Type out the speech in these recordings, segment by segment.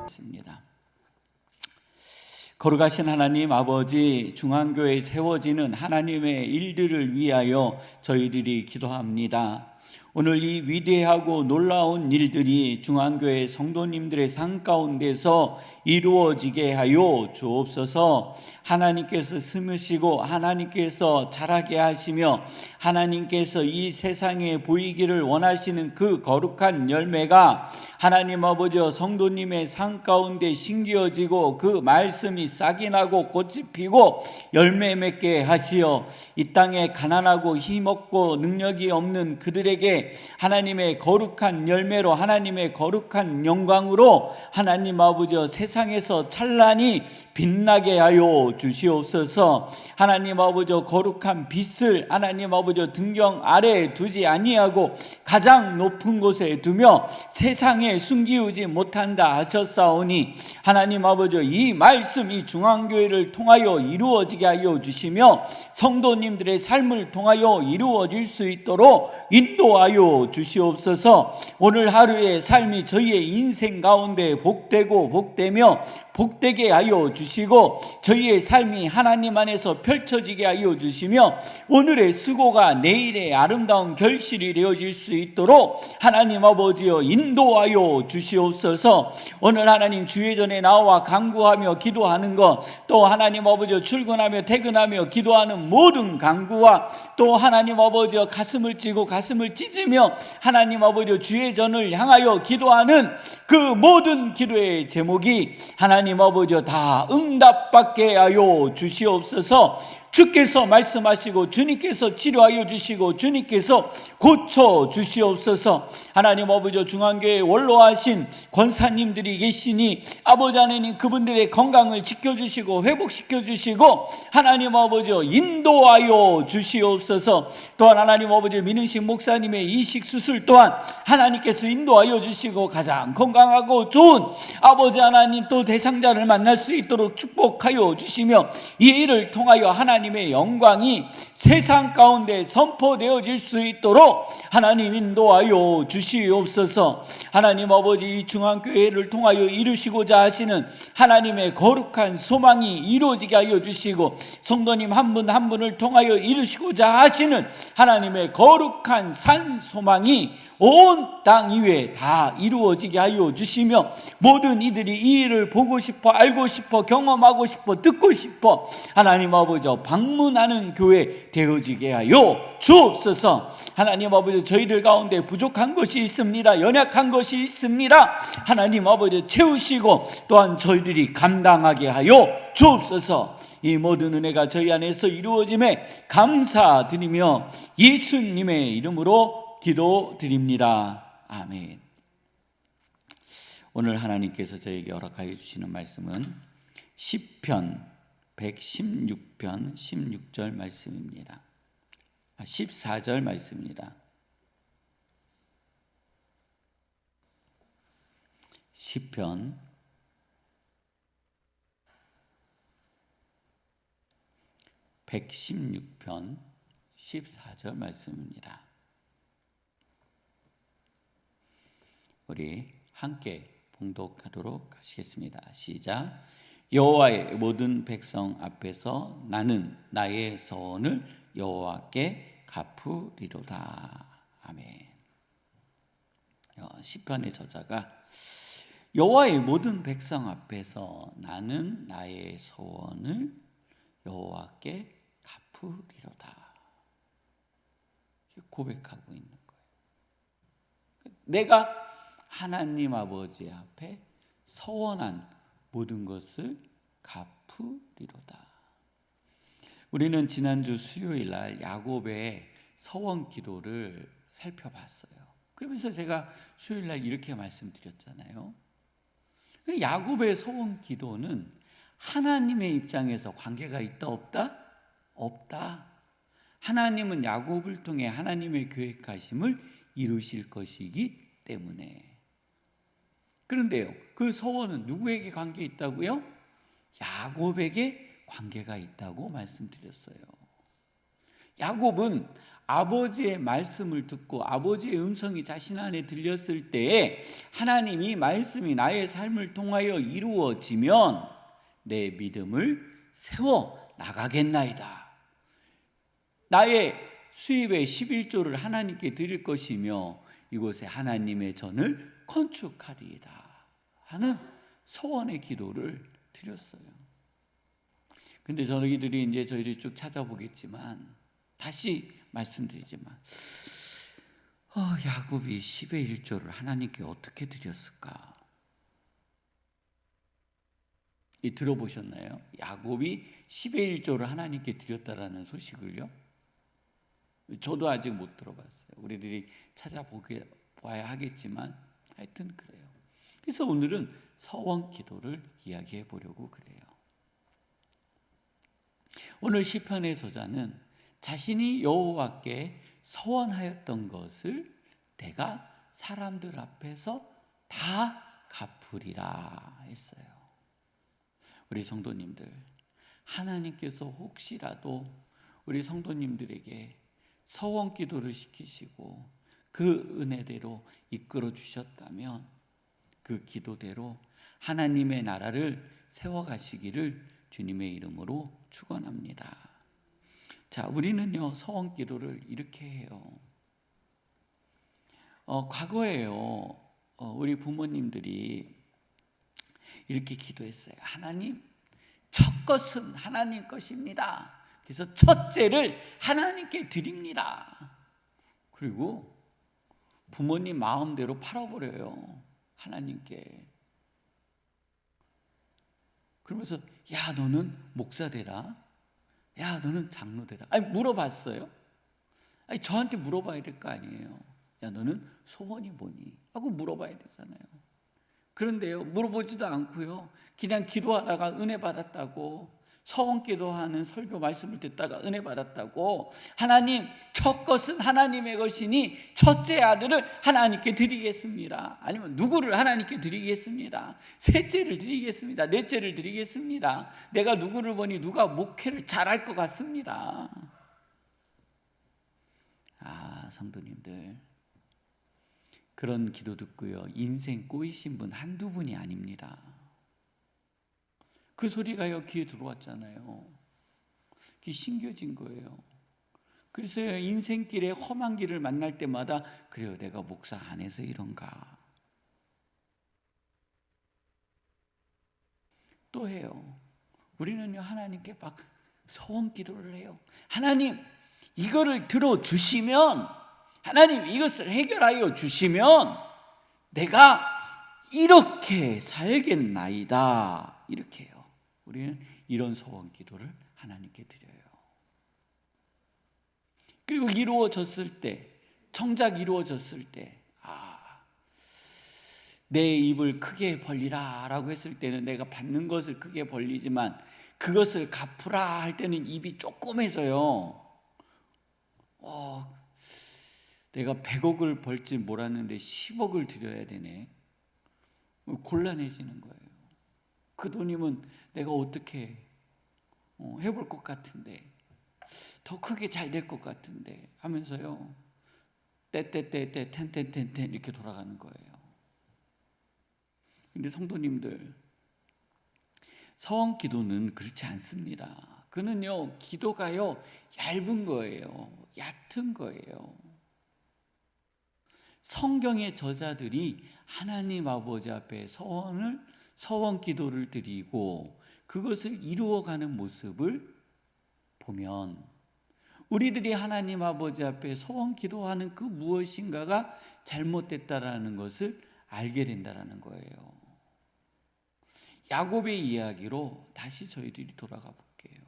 있습니다. 거룩하신 하나님 아버지, 중앙교회에 세워지는 하나님의 일들을 위하여 저희들이 기도합니다. 오늘 이 위대하고 놀라운 일들이 중앙교회 성도님들의 삶 가운데서 이루어지게 하여 주옵소서. 하나님께서 숨으시고 하나님께서 자라게 하시며 하나님께서 이 세상에 보이기를 원하시는 그 거룩한 열매가 하나님 아버지 성도님의 삶 가운데 심겨지고 그 말씀이 싹이 나고 꽃이 피고 열매 맺게 하시어 이 땅에 가난하고 힘없고 능력이 없는 그들에게 하나님의 거룩한 열매로 하나님의 거룩한 영광으로 하나님 아버지 세상에서 찬란히 빛나게 하여 주시옵소서. 하나님 아버지 거룩한 빛을 하나님 아버지 등경 아래에 두지 아니하고 가장 높은 곳에 두며 세상에 숨기우지 못한다 하셨사오니 하나님 아버지 이 말씀이 중앙교회를 통하여 이루어지게 하여 주시며 성도님들의 삶을 통하여 이루어질 수 있도록 인도하여 주시옵소서. 오늘 하루의 삶이 저희의 인생 가운데 복되고 복되며 복되게 하여 주시고 저희의 삶이 하나님 안에서 펼쳐지게 하여 주시며 오늘의 수고가 내일의 아름다운 결실이 되어질 수 있도록 하나님 아버지여 인도하여 주시옵소서. 오늘 하나님 주회전에 나와 간구하며 기도하는 것, 또 하나님 아버지여 출근하며 퇴근하며 기도하는 모든 간구와 또 하나님 아버지여 가슴을 찌고 가슴을 찢으며 하나님 아버지여 주회전을 향하여 기도하는 그 모든 기도의 제목이 하나님 아버지여 다 응답받게 하여 주시옵소서. 주께서 말씀하시고 주님께서 치료하여 주시고 주님께서 고쳐 주시옵소서. 하나님 아버지 중앙교회 원로하신 권사님들이 계시니 아버지 하나님 그분들의 건강을 지켜주시고 회복시켜 주시고 하나님 아버지 인도하여 주시옵소서. 또한 하나님 아버지 민은식 목사님의 이식 수술 또한 하나님께서 인도하여 주시고 가장 건강하고 좋은 아버지 하나님 또 대상자를 만날 수 있도록 축복하여 주시며 이 일을 통하여 하나님의 영광이 세상 가운데 선포되어질 수 있도록 하나님 인도하여 주시옵소서. 하나님 아버지 이 중앙교회를 통하여 이루시고자 하시는 하나님의 거룩한 소망이 이루어지게 하여 주시고 성도님 한 분 한 분을 통하여 이루시고자 하시는 하나님의 거룩한 산 소망이 온 땅 위에 다 이루어지게 하여 주시며 모든 이들이 이 일을 보고 싶어 알고 싶어 경험하고 싶어 듣고 싶어 하나님 아버지 방문하는 교회 되어지게 하여 주옵소서. 하나님 아버지 저희들 가운데 부족한 것이 있습니다. 연약한 것이 있습니다. 하나님 아버지 채우시고 또한 저희들이 감당하게 하여 주옵소서. 이 모든 은혜가 저희 안에서 이루어짐에 감사드리며 예수님의 이름으로 기도드립니다. 아멘. 오늘 하나님께서 저에게 허락하여 주시는 말씀은 시편 116편 16절 말씀입니다. 14절 말씀입니다. 시편 116편 14절 말씀입니다. 우리 함께 봉독하도록 하시겠습니다. 시작. 여호와의 모든 백성 앞에서 나는 나의 서원을 여호와께 갚으리로다. 아멘. 시편의 저자가 여호와의 모든 백성 앞에서 나는 나의 서원을 여호와께 갚으리로다 고백하고 있는 거예요. 내가 하나님 아버지 앞에 서원한 모든 것을 갚으리로다. 우리는 지난주 수요일 날 야곱의 서원 기도를 살펴봤어요. 그러면서 제가 수요일 날 이렇게 말씀드렸잖아요. 야곱의 서원 기도는 하나님의 입장에서 관계가 있다 없다? 없다. 하나님은 야곱을 통해 하나님의 계획하심을 이루실 것이기 때문에. 그런데요, 그 서원은 누구에게 관계 있다고요? 야곱에게 관계가 있다고 말씀드렸어요. 야곱은 아버지의 말씀을 듣고 아버지의 음성이 자신 안에 들렸을 때에 하나님이 말씀이 나의 삶을 통하여 이루어지면 내 믿음을 세워 나가겠나이다. 나의 수입의 11조를 하나님께 드릴 것이며 이곳에 하나님의 전을 건축하리이다 하는 소원의 기도를 드렸어요. 근데 저희들이 이제 저희를 쭉 찾아보겠지만 다시 말씀드리지만 야곱이 10의 1조를 하나님께 어떻게 드렸을까? 들어보셨나요? 야곱이 10의 1조를 하나님께 드렸다라는 소식을요? 저도 아직 못 들어봤어요. 우리들이 찾아봐야 하겠지만 하여튼 그래요. 그래서 오늘은 서원 기도를 이야기해 보려고 그래요. 오늘 시편의 저자는 자신이 여호와께 서원하였던 것을 내가 사람들 앞에서 다 갚으리라 했어요. 우리 성도님들, 하나님께서 혹시라도 우리 성도님들에게 서원 기도를 시키시고 그 은혜대로 이끌어 주셨다면 그 기도대로 하나님의 나라를 세워가시기를 주님의 이름으로 축원합니다. 자, 우리는요 서원 기도를 이렇게 해요. 과거에요 우리 부모님들이 이렇게 기도했어요. 하나님, 첫 것은 하나님 것입니다. 그래서 첫째를 하나님께 드립니다. 그리고 부모님 마음대로 팔아버려요. 하나님께. 그러면서 야 너는 목사 되라. 야 너는 장로 되라. 아니 물어봤어요? 아니 저한테 물어봐야 될 거 아니에요. 야 너는 소원이 뭐니? 하고 물어봐야 되잖아요. 그런데요 물어보지도 않고요 그냥 기도하다가 은혜 받았다고, 서원 기도하는 설교 말씀을 듣다가 은혜 받았다고 하나님 첫 것은 하나님의 것이니 첫째 아들을 하나님께 드리겠습니다. 아니면 누구를 하나님께 드리겠습니다. 셋째를 드리겠습니다. 넷째를 드리겠습니다. 내가 누구를 보니 누가 목회를 잘할 것 같습니다. 성도님들, 그런 기도 듣고요 인생 꼬이신 분 한두 분이 아닙니다. 그 소리가요 귀에 들어왔잖아요. 그게 신겨진 거예요. 그래서 인생길에 험한 길을 만날 때마다 그래요 내가 목사 안 해서 이런가. 또 해요. 우리는요 하나님께 막 서원 기도를 해요. 하나님 이거를 들어주시면, 하나님 이것을 해결하여 주시면 내가 이렇게 살겠나이다. 이렇게 해요. 우리는 이런 소원 기도를 하나님께 드려요. 그리고 이루어졌을 때, 정작 이루어졌을 때 내 입을 크게 벌리라 라고 했을 때는 내가 받는 것을 크게 벌리지만 그것을 갚으라 할 때는 입이 조그매서요 내가 100억을 벌지 몰랐는데 10억을 드려야 되네. 곤란해지는 거예요. 그 돈이면 내가 어떻게 해볼 것 같은데, 더 크게 잘 될 것 같은데 하면서요 떼떼떼떼 텐텐텐텐 이렇게 돌아가는 거예요. 근데 성도님들, 서원 기도는 그렇지 않습니다. 그는요 기도가요 얇은 거예요. 얕은 거예요. 성경의 저자들이 하나님 아버지 앞에 서원 기도를 드리고 그것을 이루어가는 모습을 보면 우리들이 하나님 아버지 앞에 서원 기도하는 그 무엇인가가 잘못됐다라는 것을 알게 된다라는 거예요. 야곱의 이야기로 다시 저희들이 돌아가 볼게요.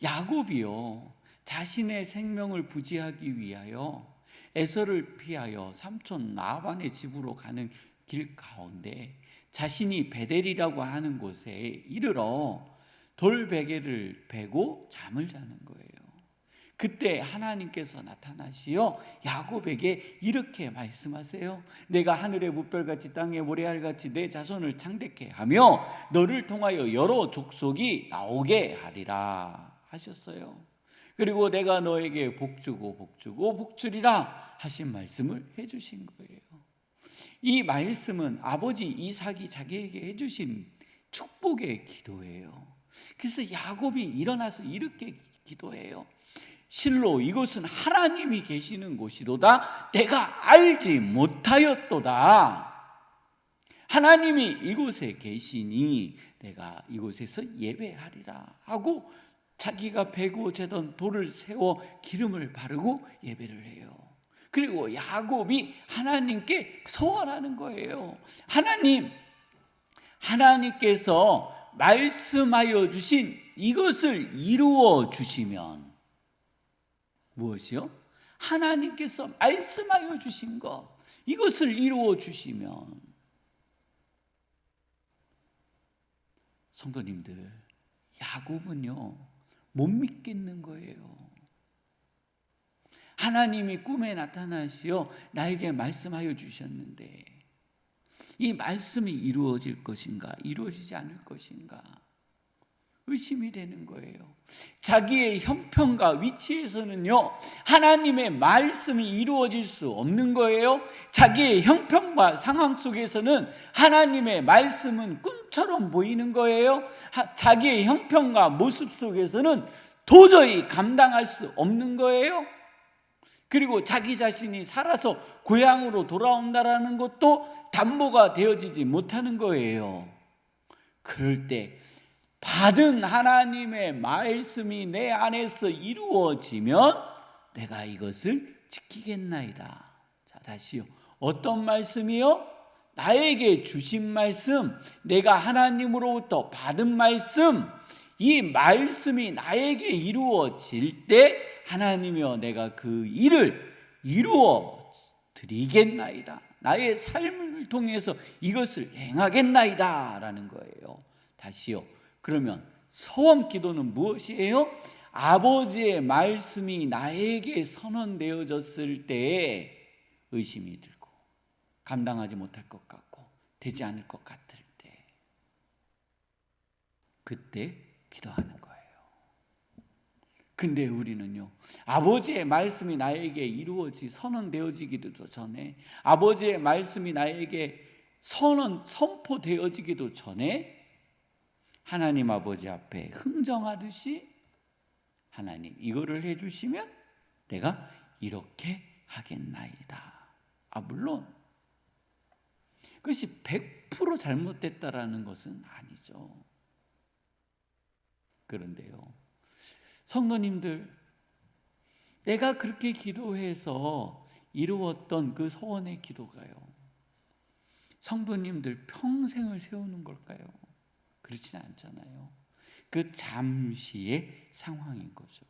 야곱이요 자신의 생명을 부지하기 위하여 에서를 피하여 삼촌 라반의 집으로 가는 길 가운데 자신이 베델이라고 하는 곳에 이르러 돌베개를 베고 잠을 자는 거예요. 그때 하나님께서 나타나시어 야곱에게 이렇게 말씀하세요. 내가 하늘의 뭇별같이 땅의 모래알같이 내 자손을 창대케 하며 너를 통하여 여러 족속이 나오게 하리라 하셨어요. 그리고 내가 너에게 복주고 복주고 복주리라 하신 말씀을 해주신 거예요. 이 말씀은 아버지 이삭이 자기에게 해주신 축복의 기도예요. 그래서 야곱이 일어나서 이렇게 기도해요. 실로 이곳은 하나님이 계시는 곳이도다. 내가 알지 못하였도다. 하나님이 이곳에 계시니 내가 이곳에서 예배하리라 하고 자기가 베고 재던 돌을 세워 기름을 바르고 예배를 해요. 그리고 야곱이 하나님께 소원하는 거예요. 하나님께서 말씀하여 주신 이것을 이루어 주시면, 무엇이요? 하나님께서 말씀하여 주신 것, 이것을 이루어 주시면, 성도님들, 야곱은요 못 믿겠는 거예요. 하나님이 꿈에 나타나시어 나에게 말씀하여 주셨는데 이 말씀이 이루어질 것인가, 이루어지지 않을 것인가 의심이 되는 거예요. 자기의 형편과 위치에서는요 하나님의 말씀이 이루어질 수 없는 거예요. 자기의 형편과 상황 속에서는 하나님의 말씀은 꿈처럼 보이는 거예요. 자기의 형편과 모습 속에서는 도저히 감당할 수 없는 거예요. 그리고 자기 자신이 살아서 고향으로 돌아온다라는 것도 담보가 되어지지 못하는 거예요. 그럴 때 받은 하나님의 말씀이 내 안에서 이루어지면 내가 이것을 지키겠나이다. 자, 다시요. 어떤 말씀이요? 나에게 주신 말씀, 내가 하나님으로부터 받은 말씀, 이 말씀이 나에게 이루어질 때 하나님이여 내가 그 일을 이루어 드리겠나이다. 나의 삶을 통해서 이것을 행하겠나이다 라는 거예요. 다시요. 그러면 소원 기도는 무엇이에요? 아버지의 말씀이 나에게 선언되어졌을 때에 의심이 들고 감당하지 못할 것 같고 되지 않을 것 같을 때, 그때 기도하는 거예요. 근데 우리는요 아버지의 말씀이 나에게 선언되어지기도 전에, 아버지의 말씀이 나에게 선포되어지기도 전에 하나님 아버지 앞에 흥정하듯이 하나님 이거를 해주시면 내가 이렇게 하겠나이다. 물론 그것이 100% 잘못됐다라는 것은 아니죠. 그런데요 성도님들, 내가 그렇게 기도해서 이루었던 그 소원의 기도가요 성도님들 평생을 세우는 걸까요? 그렇지는 않잖아요. 그 잠시의 상황인 거죠.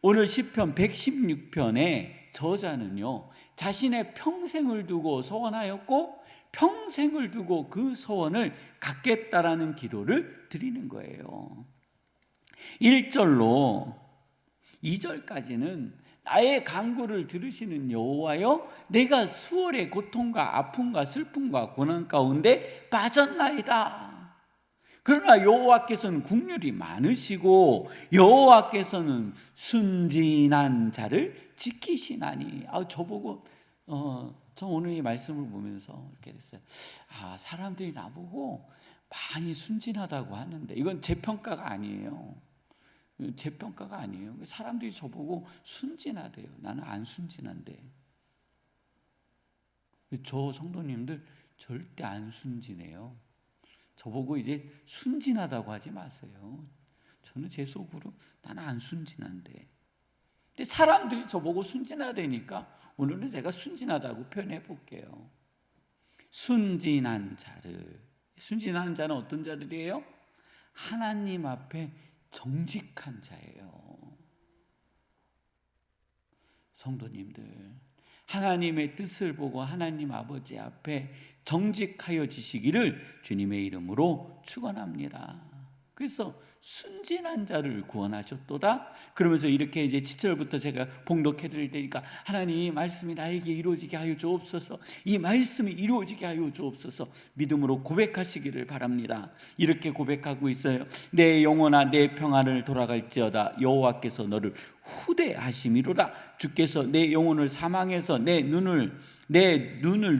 오늘 시편 116편의 저자는요 자신의 평생을 두고 소원하였고 평생을 두고 그 소원을 갖겠다라는 기도를 드리는 거예요. 1절로 2절까지는 나의 간구를 들으시는 여호와여, 내가 수월의 고통과 아픔과 슬픔과 고난 가운데 빠졌나이다. 그러나 여호와께서는 국률이 많으시고 여호와께서는 순진한 자를 지키시나니. 저보고 저 오늘 이 말씀을 보면서 이렇게 됐어요. 사람들이 나보고 많이 순진하다고 하는데 이건 제 평가가 아니에요. 제 평가가 아니에요. 사람들이 저보고 순진하대요. 나는 안 순진한데. 저 성도님들 절대 안 순진해요. 저보고 이제 순진하다고 하지 마세요. 저는 제 속으로 나는 안 순진한데. 근데 사람들이 저보고 순진하다니까 오늘은 제가 순진하다고 표현해 볼게요. 순진한 자는 어떤 자들이에요? 하나님 앞에 정직한 자예요. 성도님들, 하나님의 뜻을 보고 하나님 아버지 앞에 정직하여 지시기를 주님의 이름으로 축원합니다. 그래서 순진한 자를 구원하셨도다. 그러면서 이렇게 이제 7절부터 제가 봉독해 드릴 테니까 하나님 말씀이 나에게 이루어지게 하여 주옵소서, 이 말씀이 이루어지게 하여 주옵소서 믿음으로 고백하시기를 바랍니다. 이렇게 고백하고 있어요. 내 영혼아 내 평안을 돌아갈지어다. 여호와께서 너를 후대하심이로다. 주께서 내 영혼을 사망해서 내 눈을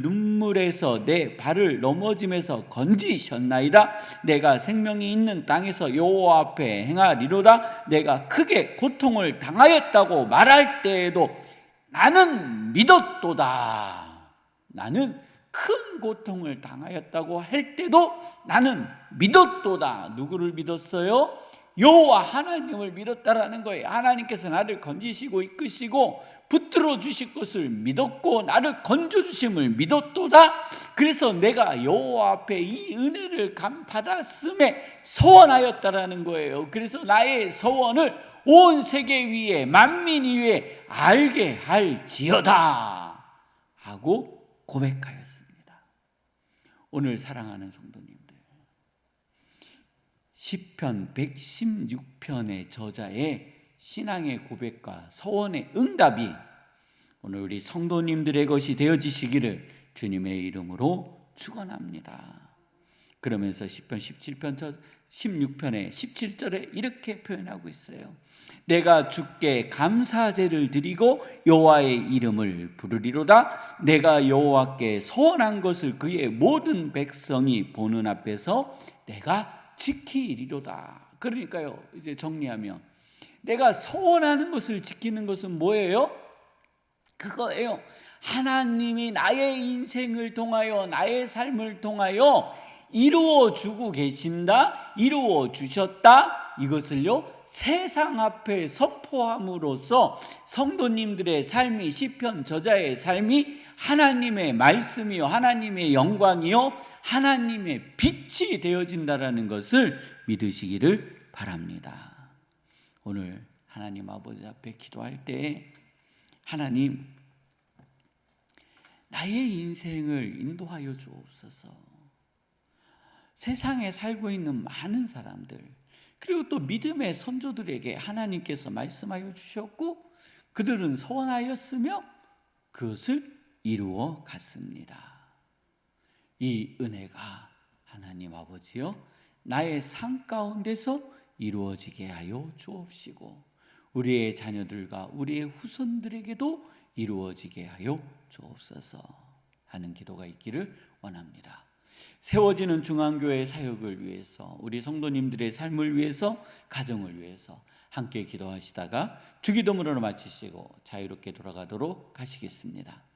눈물에서 내 발을 넘어짐에서 건지셨나이다. 내가 생명이 있는 땅에서 여호와 앞에 행하리로다. 내가 크게 고통을 당하였다고 말할 때에도 나는 믿었도다. 나는 큰 고통을 당하였다고 할 때도 나는 믿었도다. 누구를 믿었어요? 여호와 하나님을 믿었다라는 거예요. 하나님께서 나를 건지시고 이끄시고 붙들어 주실 것을 믿었고 나를 건져 주심을 믿었도다. 그래서 내가 여호와 앞에 이 은혜를 받았음에 서원하였다라는 거예요. 그래서 나의 서원을 온 세계 위에 만민 위에 알게 할지어다 하고 고백하였습니다. 오늘 사랑하는 성도님들, 시편 116편의 저자의 신앙의 고백과 서원의 응답이 오늘 우리 성도님들의 것이 되어지시기를 주님의 이름으로 축원합니다. 그러면서 시편 17편 16편의 17절에 이렇게 표현하고 있어요. 내가 주께 감사제를 드리고 여호와의 이름을 부르리로다. 내가 여호와께 서원한 것을 그의 모든 백성이 보는 앞에서 내가 지키리로다. 그러니까요, 이제 정리하면 내가 서원하는 것을 지키는 것은 뭐예요? 그거예요. 하나님이 나의 인생을 통하여 나의 삶을 통하여 이루어 주고 계신다, 이루어 주셨다, 이것을요 세상 앞에 선포함으로써 성도님들의 삶이, 시편 저자의 삶이 하나님의 말씀이요 하나님의 영광이요 하나님의 빛이 되어진다라는 것을 믿으시기를 바랍니다. 오늘 하나님 아버지 앞에 기도할 때 하나님 나의 인생을 인도하여 주옵소서. 세상에 살고 있는 많은 사람들, 그리고 또 믿음의 선조들에게 하나님께서 말씀하여 주셨고 그들은 서원하였으며 그것을 이루어 갔습니다. 이 은혜가 하나님 아버지여 나의 삶 가운데서 이루어지게 하여 주옵시고 우리의 자녀들과 우리의 후손들에게도 이루어지게 하여 주옵소서 하는 기도가 있기를 원합니다. 세워지는 중앙교회 사역을 위해서, 우리 성도님들의 삶을 위해서, 가정을 위해서 함께 기도하시다가 주기도문으로 마치시고 자유롭게 돌아가도록 하시겠습니다.